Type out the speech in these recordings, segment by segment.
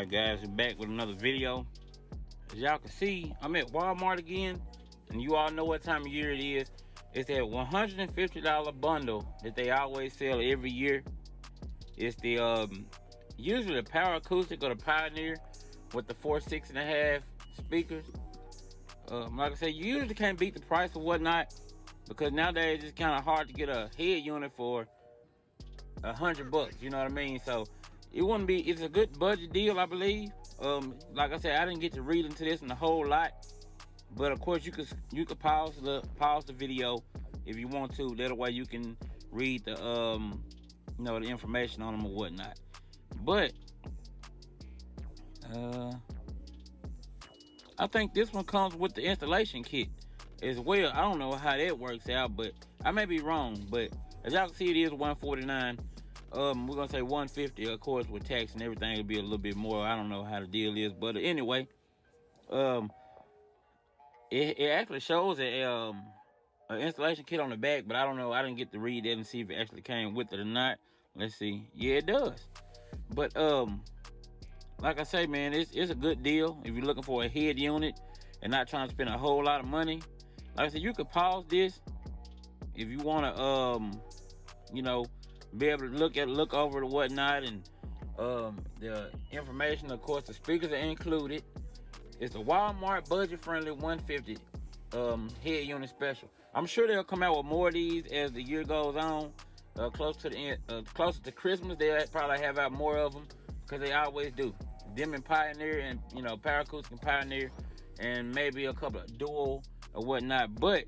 Alright guys, we're back with another video. As y'all can see, I'm at Walmart again, and you all know what time of year it is. It's that $150 bundle that they always sell every year. It's the usually the Power Acoustic or the Pioneer with the 4, 6.5 speakers. Like I said, you usually can't beat the price or whatnot, because nowadays it's kind of hard to get a head unit for $100, you know what I mean? So it wouldn't be, it's a good budget deal, I believe. Like I said, I didn't get to read into this in a whole lot, but of course you could pause the video if you want to. That way you can read the you know, the information on them or whatnot. But I think this one comes with the installation kit as well. I don't know how that works out, but I may be wrong. But as y'all can see, it is $149. We're gonna say $150, of course, with tax and everything. It'll be a little bit more. I don't know how the deal is, but anyway, it actually shows an installation kit on the back, but I don't know. I didn't get to read that and see if it actually came with it or not. Let's see. Yeah, it does. But like I say, man, it's a good deal if you're looking for a head unit and not trying to spend a whole lot of money. Like I said, you could pause this if you want to, you know, be able to look over the whatnot, and the information. Of course, the speakers are included. It's a Walmart budget-friendly $150 head unit special. I'm sure they'll come out with more of these as the year goes on. Close to the end, closer to Christmas, they'll probably have out more of them, because they always do. Them and Pioneer, and you know, Power Acoustic and Pioneer, and maybe a couple of Dual or whatnot. But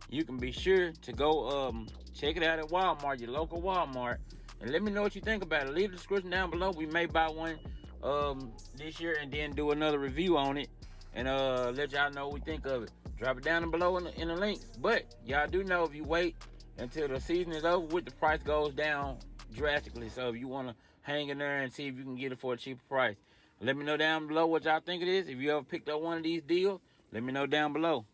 you can be sure to go check it out at Walmart, your local Walmart, and let me know what you think about it. Leave the description down below. We may buy one this year and then do another review on it, and let y'all know what we think of it. Drop it down below in the links. But y'all do know, if you wait until the season is over with, the price goes down drastically. So if you want to hang in there and see if you can get it for a cheaper price, let me know down below what y'all think it is. If you ever picked up one of these deals, let me know down below.